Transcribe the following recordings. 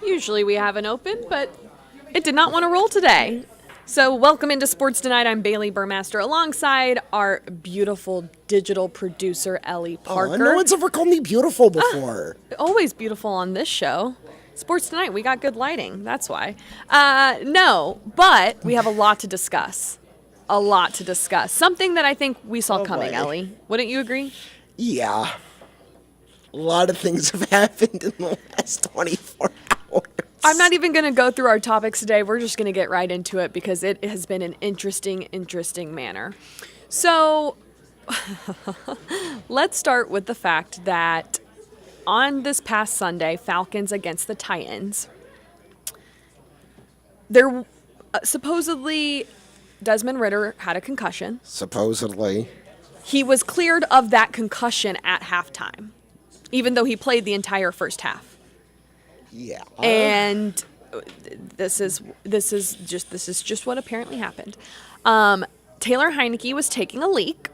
Usually we have an open, but it did not want to roll today. So welcome into Sports Tonight. I'm Bailey Burmaster alongside our beautiful digital producer, Ellie Parker. Oh, no one's ever called me beautiful before. Always beautiful on this show. Sports Tonight, we got good lighting. That's why. No, but we have a lot to discuss. Something that I think we saw coming, boy. Ellie. Wouldn't you agree? Yeah. A lot of things have happened in the last 24 hours. I'm not even going to go through our topics today. We're just going to get right into it because it has been an interesting manner. So let's start with the fact that on this past Sunday, Falcons against the Titans, there supposedly Desmond Ridder had a concussion. Supposedly. He was cleared of that concussion at halftime, even though he played the entire first half. Yeah. And this is just what apparently happened. Taylor Heinicke was taking a leak,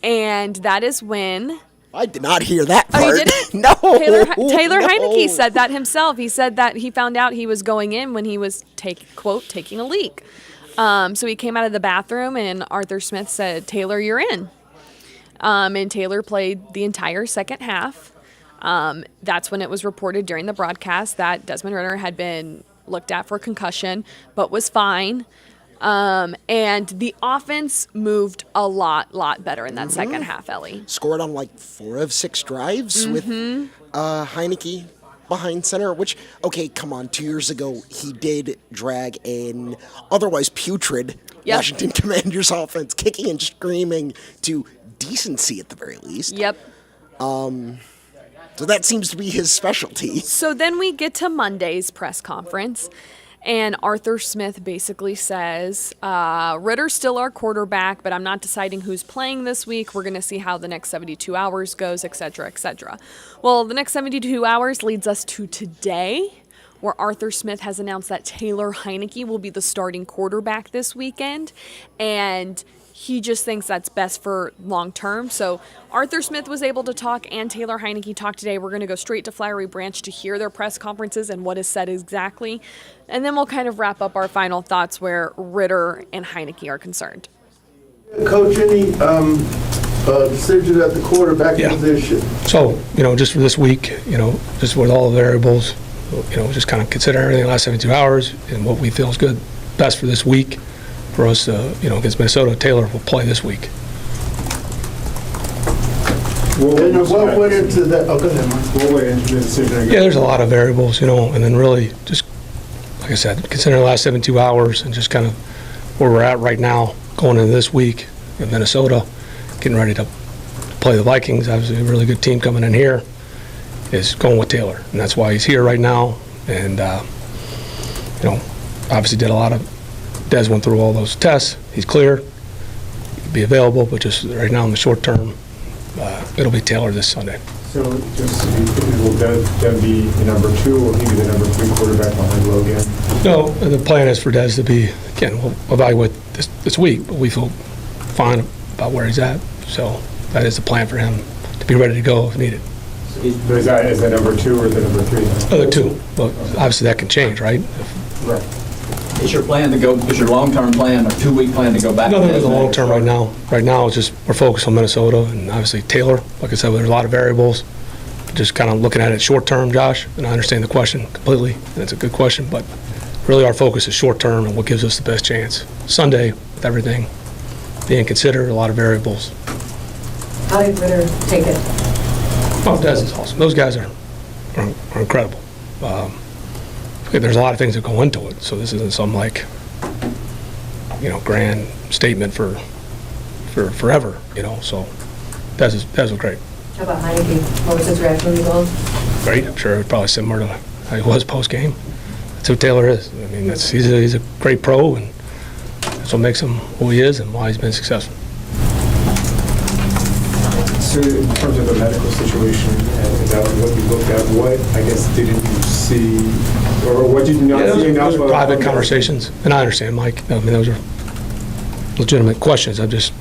and that is when. I did not hear that part. Oh, you didn't? No. Taylor no. Heinicke said that himself. He said that he found out he was going in when he was taking a leak. So he came out of the bathroom, and Arthur Smith said, "Taylor, you're in." And Taylor played the entire second half. That's when it was reported during the broadcast that Desmond Ridder had been looked at for concussion, but was fine. And the offense moved a lot better in that second half, Ellie. Scored on like 4 of 6 drives with Heinicke behind center, which, okay, come on, 2 years ago he did drag an otherwise putrid Washington Commanders offense, kicking and screaming to decency at the very least. Yep. So that seems to be his specialty. So then we get to Monday's press conference, and Arthur Smith basically says, Ridder's still our quarterback, but I'm not deciding who's playing this week. We're going to see how the next 72 hours goes, et cetera, et cetera. Well, the next 72 hours leads us to today, where Arthur Smith has announced that Taylor Heinicke will be the starting quarterback this weekend, and he just thinks that's best for long term. So Arthur Smith was able to talk, and Taylor Heinicke talked today. We're going to go straight to Flowery Branch to hear their press conferences and what is said exactly. And then we'll kind of wrap up our final thoughts where Ridder and Heinicke are concerned. Coach, any decisions at the quarterback position? So, just for this week, just with all the variables, just kind of consider everything in the last 72 hours and what we feel is good, best for this week. For us, against Minnesota, Taylor will play this week. What went into that? Oh, go ahead, Mark. What went into the decision? Yeah, there's a lot of variables, and then really just, like I said, considering the last 72 hours and just kind of where we're at right now, going into this week in Minnesota, getting ready to play the Vikings. Obviously, a really good team coming in here is going with Taylor, and that's why he's here right now. And obviously did a lot of. Des went through all those tests. He's clear. He could be available, but just right now in the short term, it'll be Taylor this Sunday. So just to be clear, will Des be the number 2 or will he be the number 3 quarterback behind Logan? No, the plan is for Des to be, again, we'll evaluate this week, but we feel fine about where he's at. So that is the plan for him to be ready to go if needed. Is that number 2 or the number 3? Other 2. Well, obviously that can change, right? Right. Is your long-term plan or 2-week plan to go back? Nothing is a long-term right now. Right now, it's just we're focused on Minnesota and obviously Taylor. Like I said, there's a lot of variables. Just kind of looking at it short-term, Josh, and I understand the question completely, and it's a good question, but really our focus is short-term and what gives us the best chance. Sunday, with everything being considered, a lot of variables. How did Ridder take it? Oh, Des is awesome. Those guys are incredible. There's a lot of things that go into it, so this isn't some grand statement for forever, So Des was great. How about Heinicke? What was his reaction to the goal? Great. I'm sure it's probably similar to how he was post game. That's who Taylor is. I mean, he's a great pro, and that's what makes him who he is and why he's been successful. So in terms of the medical situation and that what you looked at, what, I guess, didn't you see, or what did you not see enough of? Private conversations, and I understand, Mike. I mean, those are legitimate questions. I'm just,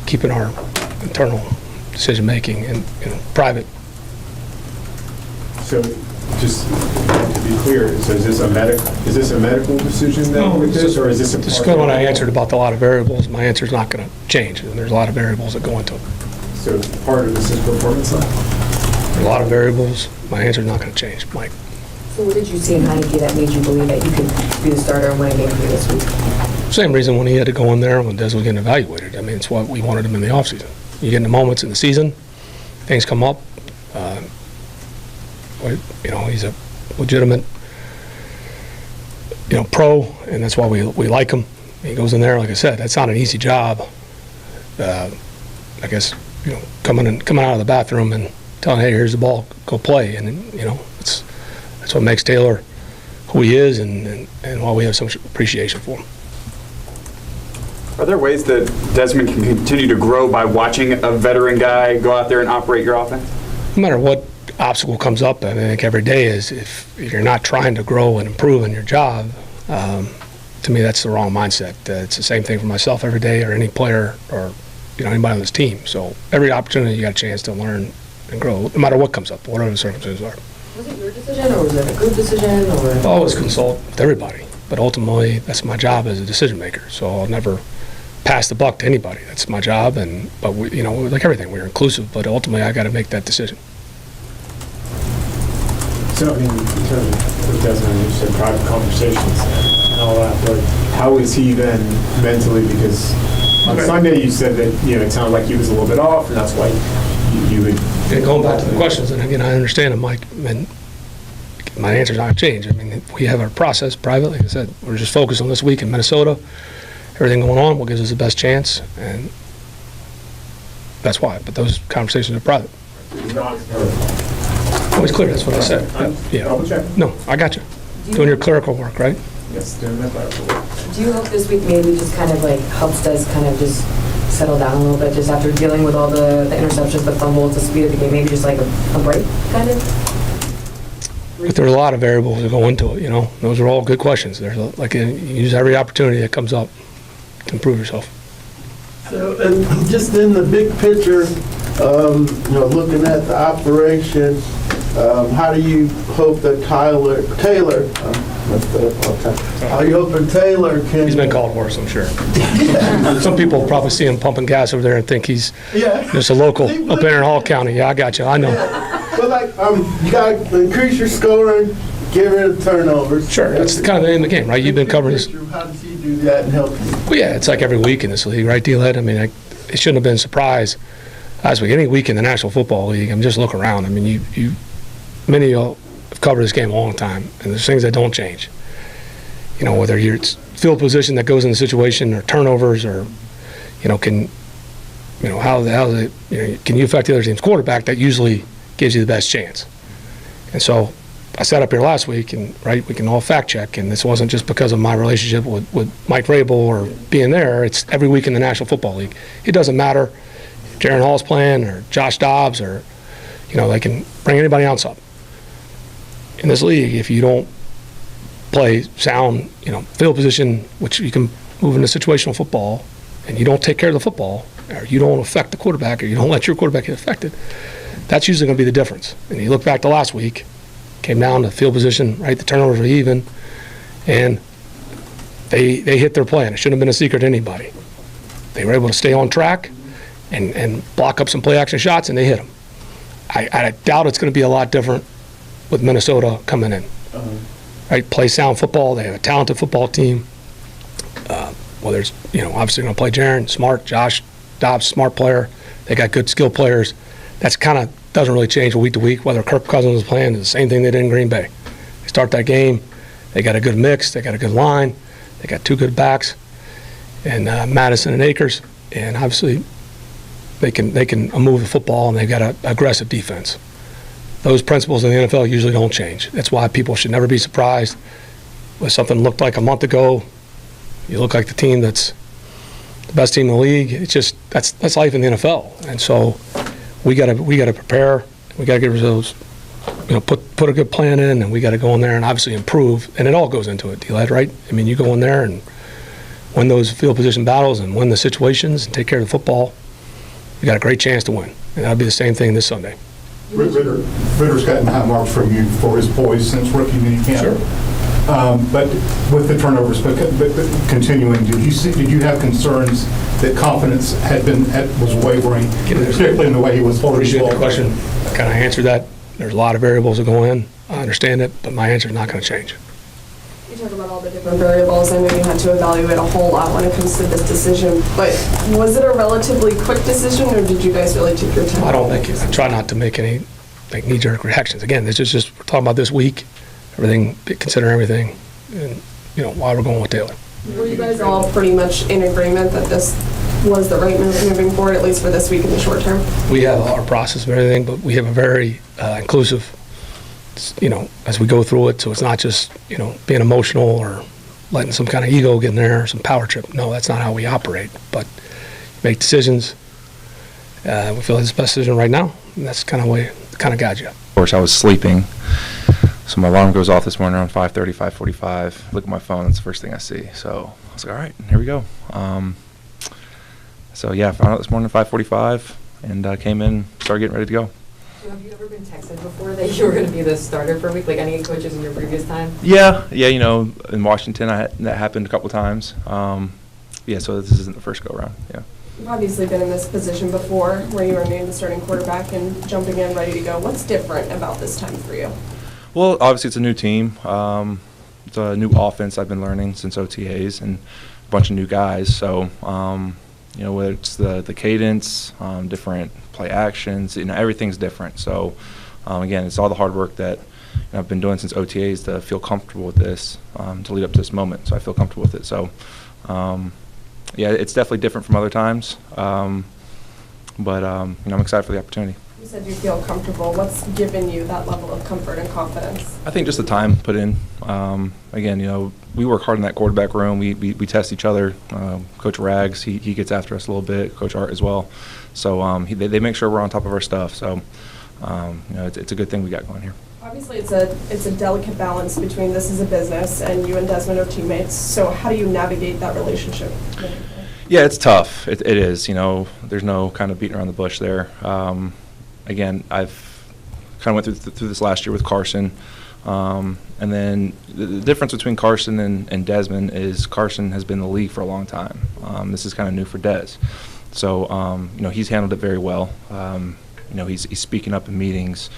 keeping our internal decision-making and, private So, just to be clear, so is this a medical decision then with this, or is this a? Just because when I answered about a lot of variables, my answer's not going to change. And there's a lot of variables that go into it. So part of this is performance then? There's a lot of variables. My answer's not going to change, Mike. So what did you see in Heinicke that made you believe that you could be the starter and win a game for you this week? Same reason when he had to go in there when Des was getting evaluated. I mean, it's what we wanted him in the offseason. You get in the moments in the season, things come up. He's a legitimate, pro, and that's why we like him. He goes in there, like I said, that's not an easy job. I guess, coming out of the bathroom and telling, hey, here's the ball, go play. And, that's what makes Taylor who he is and why we have so much appreciation for him. Are there ways that Desmond can continue to grow by watching a veteran guy go out there and operate your offense? No matter what obstacle comes up, I think every day is if you're not trying to grow and improve in your job, to me that's the wrong mindset. It's the same thing for myself every day or any player or anybody on this team. So every opportunity you got a chance to learn and grow, no matter what comes up, whatever the circumstances are. Was it your decision or was it a group decision? Or? I always consult with everybody, but ultimately that's my job as a decision maker. So I'll never pass the buck to anybody. That's my job, but we, like everything, we're inclusive. But ultimately, I got to make that decision. So, in terms of Desmond, you said private conversations and all that, but how is he then mentally? Because on Sunday you said that, it sounded like he was a little bit off, and that's why you would... And going back to the questions, and again, I understand them, Mike, and my answer's not going to change. I mean, we have our process privately. Like I said, we're just focused on this week in Minnesota. Everything going on, what gives us the best chance, and that's why. But those conversations are private. Always clear, that's what I said. Double check. No, I got you. Doing your clerical work, right? Yes, doing that clerical work. Do you hope this week maybe just kind of helps Des kind of just settle down a little bit just after dealing with all the interceptions, the fumbles, the speed of the game, maybe just a break kind of? But there are a lot of variables that go into it, Those are all good questions. There's you use every opportunity that comes up to improve yourself. So, and just in the big picture, looking at the operation, how do you hope that Taylor, how you hoping Taylor can... He's been called worse, I'm sure. Some people probably see him pumping gas over there and think he's just a local up there in Hall County. Yeah, I got you. I know. But you got to increase your scoring, get rid of turnovers. Sure, that's kind of the name of the game, right? You've been covering this. How does he do that and help you? Well, yeah, it's like every week in this league, right, D-Led? I mean, it shouldn't have been a surprise last week. Any week in the National Football League, I'm just looking around. I mean, many of you have covered this game a long time, and there's things that don't change. Whether it's field position that goes in the situation or turnovers or, can you affect the other team's quarterback, that usually gives you the best chance. And so I sat up here last week, and we can all fact check, and this wasn't just because of my relationship with Mike Rabel or being there. It's every week in the National Football League. It doesn't matter if Jaron Hall's playing or Josh Dobbs or, they can bring anybody else up. In this league, if you don't play sound, field position, which you can move into situational football, and you don't take care of the football, or you don't affect the quarterback, or you don't let your quarterback get affected, that's usually going to be the difference. And you look back to last week, came down to field position, right? The turnovers were even, and they hit their plan. It shouldn't have been a secret to anybody. They were able to stay on track and block up some play action shots, and they hit them. I doubt it's going to be a lot different with Minnesota coming in. Right? Play sound football. They have a talented football team. There's obviously going to play Jaron, smart. Josh Dobbs, smart player. They got good skill players. That's kind of doesn't really change week to week. Whether Kirk Cousins is playing, it's the same thing they did in Green Bay. They start that game. They got a good mix. They got a good line. They got two good backs, and Madison and Akers. And obviously, they can move the football, and they've got an aggressive defense. Those principles in the NFL usually don't change. That's why people should never be surprised when something looked like a month ago. You look like the team that's the best team in the league. It's just that's life in the NFL, and so we got to prepare. We got to get results. Put a good plan in, and we got to go in there and obviously improve. And it all goes into it, D-Led, right? I mean, you go in there and win those field position battles and win the situations and take care of the football. You got a great chance to win, and that'll be the same thing this Sunday. Ritter's gotten high marks from you for his poise since rookie minicamp. Sure. But with the turnovers but continuing, did you have concerns that confidence was wavering, particularly in the way he was holding the Appreciate ball? the question. I kind of answered that. There's a lot of variables that go in. I understand it, but my answer is not going to change. You talk about all the different variables. I know you had to evaluate a whole lot when it comes to this decision, but was it a relatively quick decision, or did you guys really take your time? I try not to make any knee-jerk reactions. Again, this is just, we're talking about this week, consider everything, and, why we're going with Taylor. Were you guys all pretty much in agreement that this was the right move moving forward, at least for this week in the short term? We have our process and everything, but we have a very inclusive, as we go through it, so it's not just, being emotional or letting some kind of ego get in there, or some power trip. No, that's not how we operate, but make decisions. We feel it's the best decision right now, and that's kind of way, kind of guides you. Of course, I was sleeping, so my alarm goes off this morning around 5:30, 5:45. Look at my phone, it's the first thing I see. So I was like, all right, here we go. So yeah, I found out this morning at 5:45 and came in, started getting ready to go. Have you ever been texted before that you were going to be the starter for a week, like any coaches in your previous time? Yeah, in Washington that happened a couple times. Yeah, so this isn't the first go-around, yeah. You've obviously been in this position before where you were named the starting quarterback and jumping in ready to go. What's different about this time for you? Well, obviously it's a new team. It's a new offense I've been learning since OTAs and a bunch of new guys. So, whether it's the cadence, different play actions, everything's different. So, again, it's all the hard work that I've been doing since OTAs to feel comfortable with this, to lead up to this moment. So I feel comfortable with it. So, yeah, it's definitely different from other times. But I'm excited for the opportunity. You said you feel comfortable. What's given you that level of comfort and confidence? I think just the time put in. Again, we work hard in that quarterback room. We test each other. Coach Rags, he gets after us a little bit. Coach Art as well. So they make sure we're on top of our stuff. So it's a good thing we got going here. Obviously, it's a delicate balance between this is a business and you and Desmond are teammates. So how do you navigate that relationship? Yeah, it's tough. It is. There's no kind of beating around the bush there. Again, I've kind of went through this last year with Carson. And then the difference between Carson and Desmond is Carson has been in the league for a long time. This is kind of new for Des. So, he's handled it very well. He's speaking up in meetings.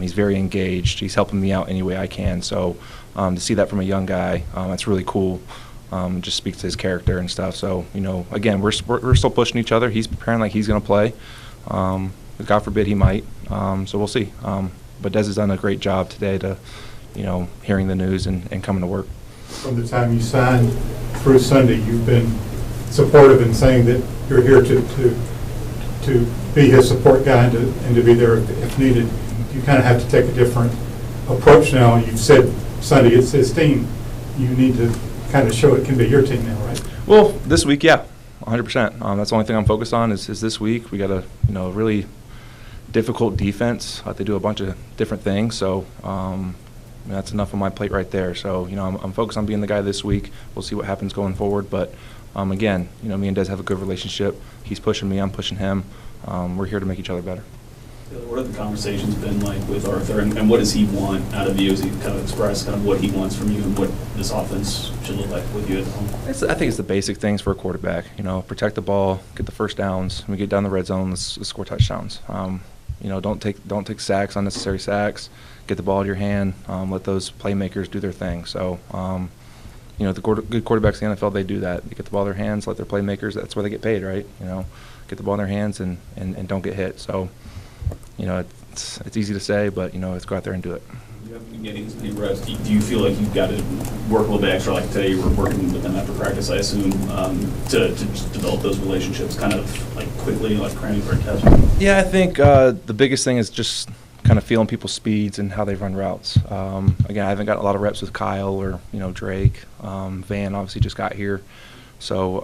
He's very engaged. He's helping me out any way I can. So to see that from a young guy, that's really cool. Just speaks to his character and stuff. So, again, we're still pushing each other. He's preparing like he's going to play. God forbid he might. So we'll see. But Des has done a great job today to, hearing the news and coming to work. From the time you signed through Sunday, you've been supportive in saying that you're here to be his support guy and to be there if needed. You kind of have to take a different approach now. You've said Sunday it's his team. You need to kind of show it can be your team now, right? Well, this week, yeah, 100%. That's the only thing I'm focused on is this week. We got a really difficult defense. They do a bunch of different things, so that's enough on my plate right there. So I'm focused on being the guy this week. We'll see what happens going forward, but again, me and Des have a good relationship. He's pushing me, I'm pushing him. We're here to make each other better. What have the conversations been like with Arthur, and what does he want out of you? Has he kind of expressed kind of what he wants from you and what this offense should look like with you at home? I think it's the basic things for a quarterback. Protect the ball, get the first downs. When we get down the red zone, let's score touchdowns. Don't take sacks, unnecessary sacks. Get the ball in your hand. Let those playmakers do their thing. So, the good quarterbacks in the NFL, they do that. They get the ball in their hands, let their playmakers. That's where they get paid, right? Get the ball in their hands and don't get hit. So, it's easy to say, but let's go out there and do it. You haven't been getting as many reps. Do you feel like you've got to work a little bit extra? Like today, you were working with them after practice, I assume, to just develop those relationships kind of like quickly, like cramming for a test. Yeah, I think the biggest thing is just kind of feeling people's speeds and how they run routes. Again, I haven't got a lot of reps with Kyle or Drake. Van obviously just got here, so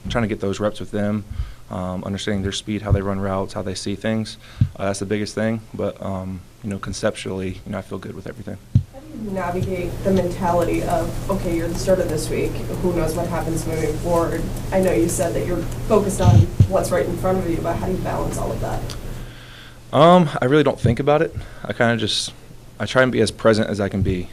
trying to get those reps with them. Understanding their speed, how they run routes, how they see things. That's the biggest thing. But, conceptually, I feel good with everything. How do you navigate the mentality of, okay, you're the starter this week, who knows what happens moving forward? I know you said that you're focused on what's right in front of you, but how do you balance all of that? I really don't think about it. I try and be as present as I can be.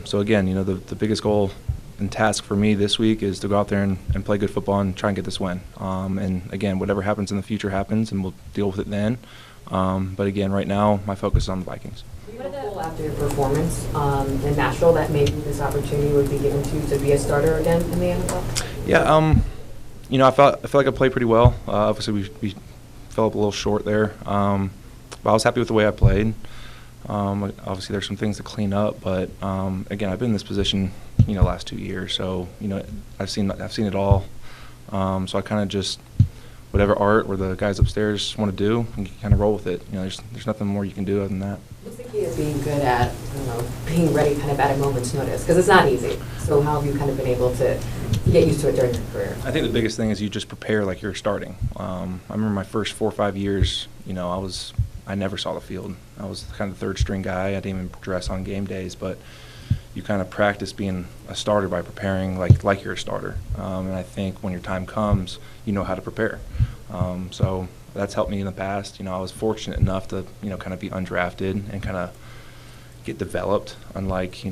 So again, the biggest goal and task for me this week is to go out there and play good football and try and get this win. And again, whatever happens in the future happens, and we'll deal with it then. But again, right now, my focus is on the Vikings. What about after your performance in Nashville that maybe this opportunity would be given to be a starter again in the NFL? Yeah, I felt like I played pretty well. Obviously, we fell up a little short there. But I was happy with the way I played. Obviously, there's some things to clean up, but again, I've been in this position, last 2 years, so I've seen it all. So I kind of just whatever art or the guys upstairs want to do, you can kind of roll with it. There's nothing more you can do other than that. What's the key to being good at, being ready kind of at a moment's notice? Because it's not easy. So how have you kind of been able to get used to it during your career? I think the biggest thing is you just prepare like you're starting. I remember my first 4 or 5 years, I never saw the field. I was kind of the third string guy. I didn't even dress on game days, but you kind of practice being a starter by preparing like you're a starter. And I think when your time comes, you know how to prepare. So that's helped me in the past. I was fortunate enough to, kind of be undrafted and kind of get developed. Unlike, a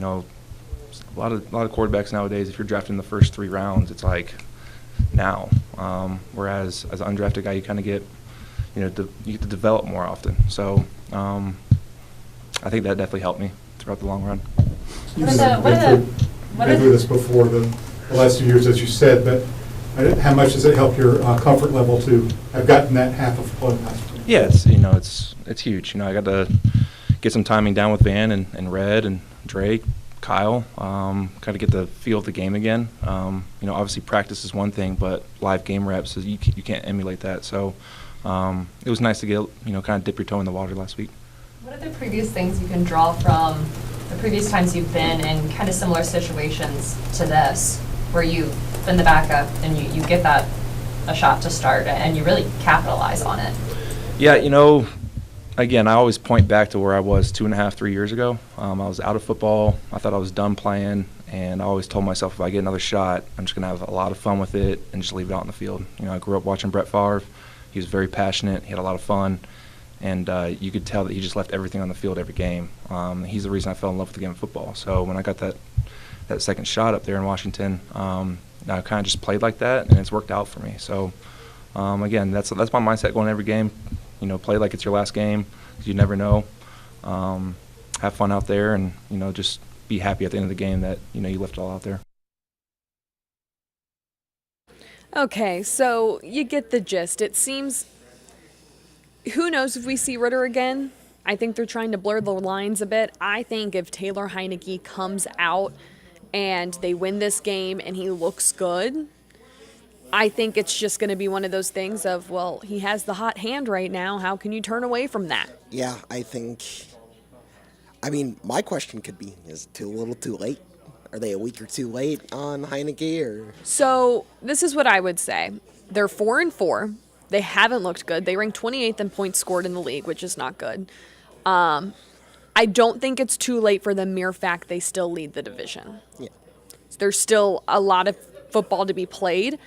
lot of quarterbacks nowadays, if you're drafted in the first 3 rounds, it's like now. Whereas as an undrafted guy, you kind of get, you get to develop more often. So I think that definitely helped me throughout the long run. You've been through this before the last 2 years, as you said, but how much does it help your comfort level to have gotten that half of play last year? Yeah, it's huge. I got to get some timing down with Van and Red and Drake, Kyle, kind of get the feel of the game again. Obviously practice is one thing, but live game reps, you can't emulate that. So it was nice to get, kind of dip your toe in the water last week. What are the previous things you can draw from the previous times you've been in kind of similar situations to this, where you've been the backup and you get a shot to start and you really capitalize on it? Yeah, again, I always point back to where I was 2.5, 3 years ago. I was out of football. I thought I was done playing, and I always told myself if I get another shot, I'm just going to have a lot of fun with it and just leave it out in the field. I grew up watching Brett Favre. He was very passionate. He had a lot of fun. And you could tell that he just left everything on the field every game. He's the reason I fell in love with the game of football. So when I got that second shot up there in Washington, I kind of just played like that, and it's worked out for me. So again, that's my mindset going every game. Play like it's your last game, because you never know. Have fun out there, and just be happy at the end of the game that you left it all out there. Okay, so you get the gist. It seems, who knows if we see Ritter again? I think they're trying to blur the lines a bit. I think if Taylor Heinicke comes out and they win this game and he looks good, I think it's just going to be one of those things of, well, he has the hot hand right now. How can you turn away from that? Yeah, my question could be, is it too little too late? Are they a week or two late on Heinicke? Or? So this is what I would say. They're 4-4. They haven't looked good. They ranked 28th in points scored in the league, which is not good. I don't think it's too late for the mere fact they still lead the division. Yeah. There's still a lot of football to be played,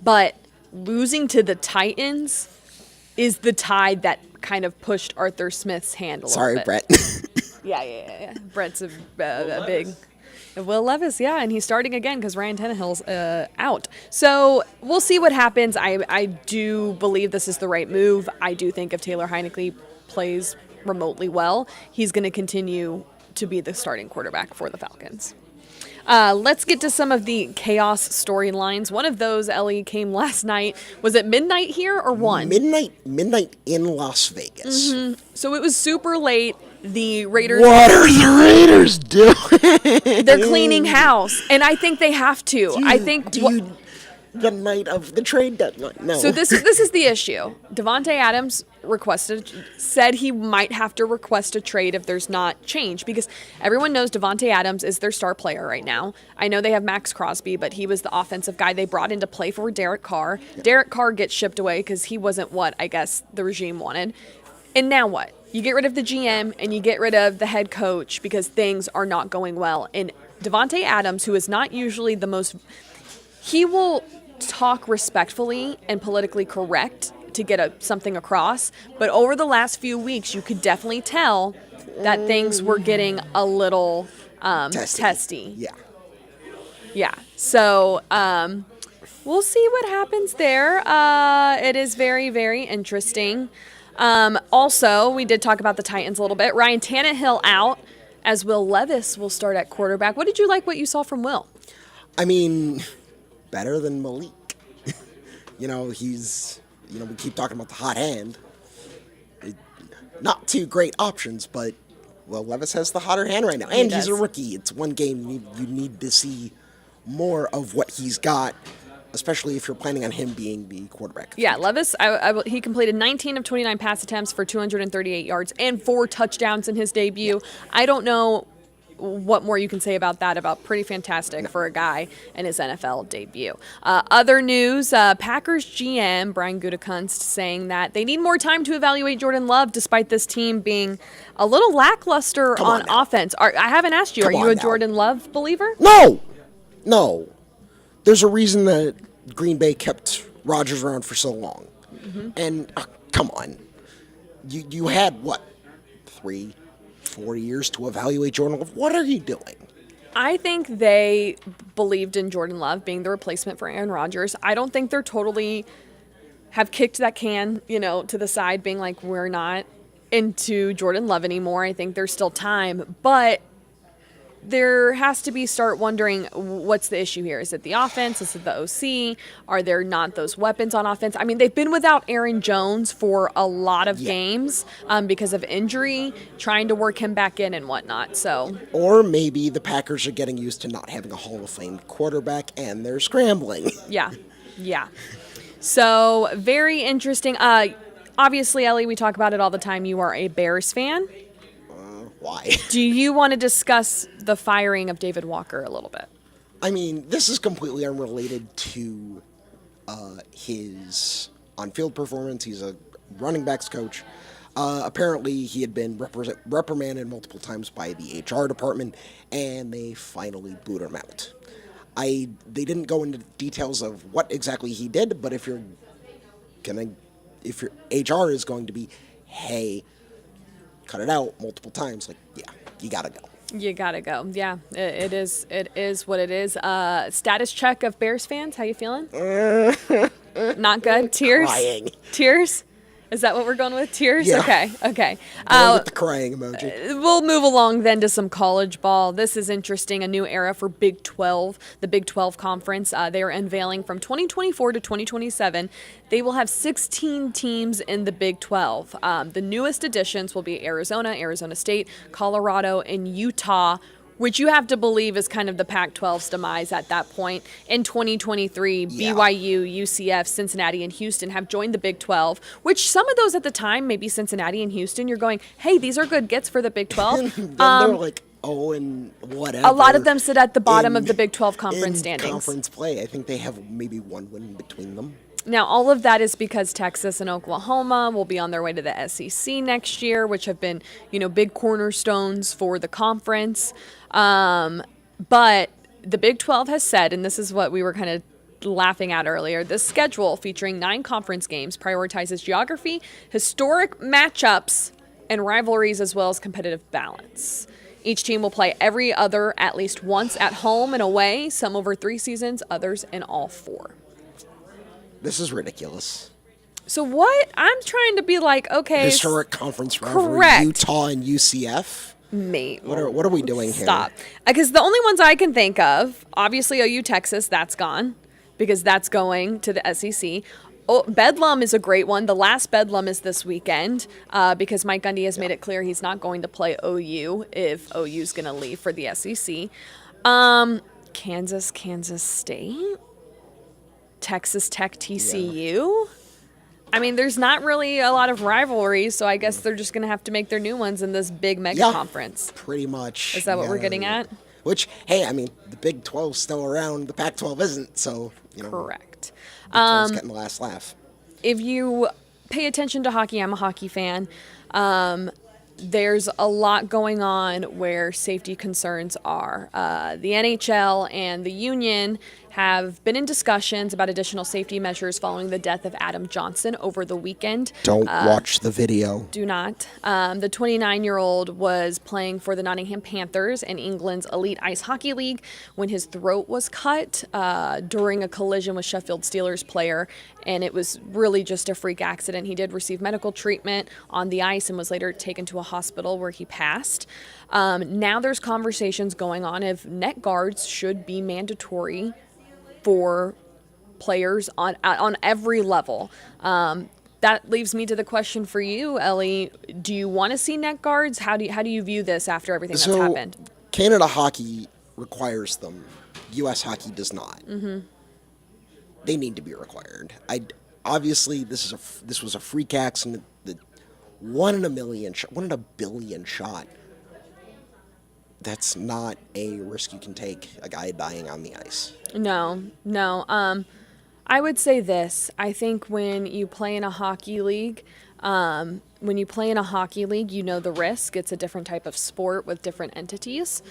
but losing to the Titans is the tide that kind of pushed Arthur Smith's hand a little bit. Sorry, Brett. Yeah. Brett's a big... Will Levis, yeah, and he's starting again because Ryan Tannehill's out. So we'll see what happens. I do believe this is the right move. I do think if Taylor Heinicke plays remotely well, he's going to continue to be the starting quarterback for the Falcons. Let's get to some of the chaos storylines. One of those, Ellie, came last night. Was it midnight here or 1? Midnight in Las Vegas. Mm-hmm. So it was super late. The Raiders. What are the Raiders doing? They're cleaning house, and I think they have to. The night of the trade deadline. No. So this is the issue. Davante Adams said he might have to request a trade if there's not change, because everyone knows Davante Adams is their star player right now. I know they have Max Crosby, but he was the offensive guy they brought in to play for Derek Carr. Yeah. Derek Carr gets shipped away because he wasn't what I guess the regime wanted. And now what? You get rid of the GM and you get rid of the head coach because things are not going well. And Davante Adams, who is not usually the most, he will talk respectfully and politically correct to get something across. But over the last few weeks, you could definitely tell that things were getting a little testy. Yeah. Yeah. So we'll see what happens there. It is very, very interesting. Also, we did talk about the Titans a little bit. Ryan Tannehill out, as Will Levis will start at quarterback. What did you like what you saw from Will? I mean, better than Malik. We keep talking about the hot hand. Not two great options, but Will Levis has the hotter hand right now. And he's a rookie. It's one game. You need to see more of what he's got, especially if you're planning on him being the quarterback. Yeah, Levis, he completed 19 of 29 pass attempts for 238 yards and 4 touchdowns in his debut. I don't know what more you can say about that. About pretty fantastic for a guy in his NFL debut. Other news, Packers GM Brian Gutekunst saying that they need more time to evaluate Jordan Love despite this team being a little lackluster on offense. I haven't asked you, are you a Jordan Love believer? No. There's a reason that Green Bay kept Rodgers around for so long. Mm-hmm. And come on. You had, 3-4 years to evaluate Jordan Love? What are you doing? I think they believed in Jordan Love being the replacement for Aaron Rodgers. I don't think they're totally have kicked that can, to the side, being like, we're not into Jordan Love anymore. I think there's still time, but there has to be start wondering what's the issue here. Is it the offense? Is it the OC? Are there not those weapons on offense? I mean, they've been without Aaron Jones for a lot of games because of injury, trying to work him back in and whatnot. So, or maybe the Packers are getting used to not having a Hall of Fame quarterback and they're scrambling. Yeah. So very interesting. Obviously, Ellie, we talk about it all the time. You are a Bears fan. Why? Do you want to discuss the firing of David Walker a little bit? I mean, this is completely unrelated to his on-field performance. He's a running backs coach. Apparently, he had been reprimanded multiple times by the HR department, and they finally booed him out. They didn't go into details of what exactly he did, but if your HR is going to be, hey, cut it out multiple times, you gotta go. You gotta go. Yeah, it is what it is. Status check of Bears fans. How you feeling? Not good. Tears. Crying. Tears. Is that what we're going with? Tears? Yeah. Okay. Going with the crying emoji. We'll move along then to some college ball. This is interesting. A new era for Big 12, the Big 12 Conference. They are unveiling from 2024 to 2027. They will have 16 teams in the Big 12. The newest additions will be Arizona, Arizona State, Colorado, and Utah, which you have to believe is kind of the Pac-12's demise at that point. In 2023, BYU, UCF, Cincinnati, and Houston have joined the Big 12, which some of those at the time, maybe Cincinnati and Houston, you're going, hey, these are good gets for the Big 12. Then they're like, and whatever. A lot of them sit at the bottom of the Big 12 conference standings. Conference play. I think they have maybe one win between them. Now, all of that is because Texas and Oklahoma will be on their way to the SEC next year, which have been, big cornerstones for the conference. But the Big 12 has said, and this is what we were kind of laughing at earlier, this schedule featuring 9 conference games prioritizes geography, historic matchups, and rivalries, as well as competitive balance. Each team will play every other at least once at home and away, some over 3 seasons, others in all 4. This is ridiculous. So what? I'm trying to be like, okay. Historic conference rivalry, correct. Utah and UCF. Mate. What are we doing here? Stop. Because the only ones I can think of, obviously OU Texas, that's gone because that's going to the SEC. Oh, Bedlam is a great one. The last Bedlam is this weekend because Mike Gundy has made it clear he's not going to play OU if OU's going to leave for the SEC. Kansas State. Texas Tech, TCU. I mean, there's not really a lot of rivalries, so I guess they're just going to have to make their new ones in this big mega conference. Pretty much. Is that what we're getting at? Which, hey, I mean, the Big 12's still around, the Pac-12 isn't, so, Correct. Big 12's getting the last laugh. If you pay attention to hockey, I'm a hockey fan. There's a lot going on where safety concerns are. The NHL and the union have been in discussions about additional safety measures following the death of Adam Johnson over the weekend. Don't watch the video. Do not. The 29-year-old was playing for the Nottingham Panthers in England's Elite Ice Hockey League when his throat was cut during a collision with Sheffield Steelers player, and it was really just a freak accident. He did receive medical treatment on the ice and was later taken to a hospital where he passed. Now there's conversations going on if net guards should be mandatory for players on every level. That leaves me to the question for you, Ellie. Do you want to see net guards? How do you view this after everything that's happened? Canada hockey requires them. U.S. hockey does not. Mm-hmm. They need to be required. Obviously this was a freak accident. The 1 in a billion shot. That's not a risk you can take, a guy dying on the ice. No. I would say this. I think when you play in a hockey league, you know the risk. It's a different type of sport with different entities.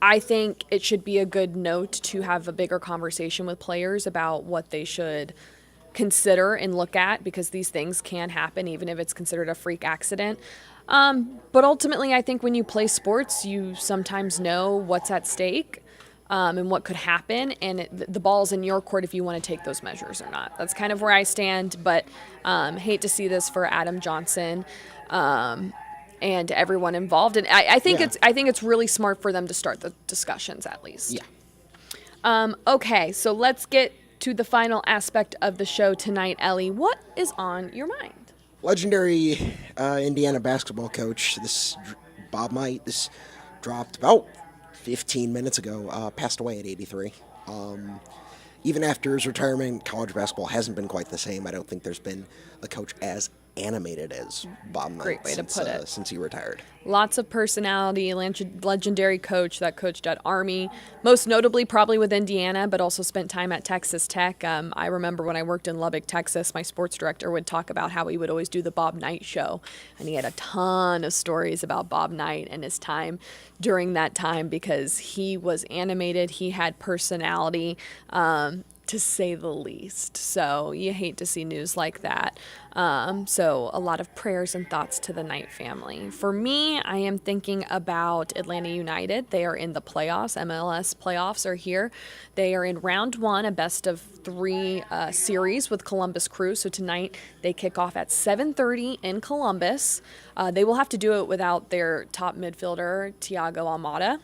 I think it should be a good note to have a bigger conversation with players about what they should consider and look at, because these things can happen even if it's considered a freak accident. But ultimately, I think when you play sports, you sometimes know what's at stake and what could happen, and the ball's in your court if you want to take those measures or not. That's kind of where I stand, but hate to see this for Adam Johnson and everyone involved. And I think it's really smart for them to start the discussions at least. Yeah. Okay, so let's get to the final aspect of the show tonight, Ellie. What is on your mind? Legendary Indiana basketball coach, Bob Knight, this dropped about 15 minutes ago, passed away at 83. Even after his retirement, college basketball hasn't been quite the same. I don't think there's been a coach as animated as Bob Knight Great way to put it. Since he retired. Lots of personality, legendary coach that coached at Army, most notably probably with Indiana, but also spent time at Texas Tech. I remember when I worked in Lubbock, Texas, my sports director would talk about how he would always do the Bob Knight show, and he had a ton of stories about Bob Knight and his time during that time because he was animated, he had personality, to say the least. So you hate to see news like that. So a lot of prayers and thoughts to the Knight family. For me, I am thinking about Atlanta United. They are in the playoffs. MLS playoffs are here. They are in round 1, a best of 3 series with Columbus Crew. So tonight they kick off at 7:30 in Columbus. They will have to do it without their top midfielder, Thiago Almada.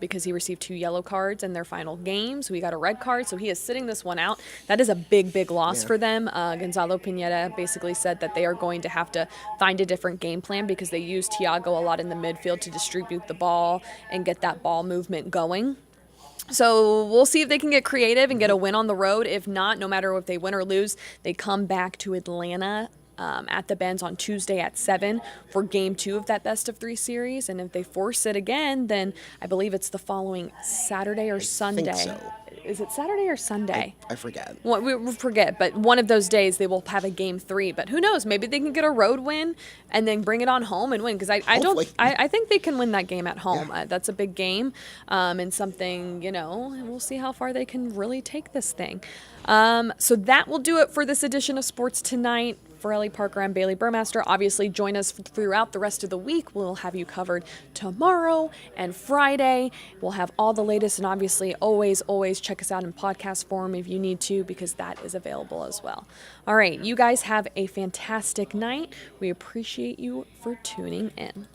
Because he received 2 yellow cards in their final game. So he got a red card. So he is sitting this one out. That is a big loss for them. Gonzalo Pineda basically said that they are going to have to find a different game plan because they use Thiago a lot in the midfield to distribute the ball and get that ball movement going. So we'll see if they can get creative and get a win on the road. If not, no matter if they win or lose, they come back to Atlanta at the Benz on Tuesday at 7 for game 2 of that best of 3 series. And if they force it again, then I believe it's the following Saturday or Sunday. I think so. Is it Saturday or Sunday? I forget. Well, we forget, but one of those days they will have a game 3. But who knows? Maybe they can get a road win and then bring it on home and win. Because I think they can win that game at home. Yeah. That's a big game and something, we'll see how far they can really take this thing. So that will do it for this edition of Sports Tonight. For Ellie Parker, I'm Bailey Burmaster. Obviously, join us throughout the rest of the week. We'll have you covered tomorrow and Friday. We'll have all the latest, and obviously, always check us out in podcast form if you need to, because that is available as well. All right, you guys have a fantastic night. We appreciate you for tuning in.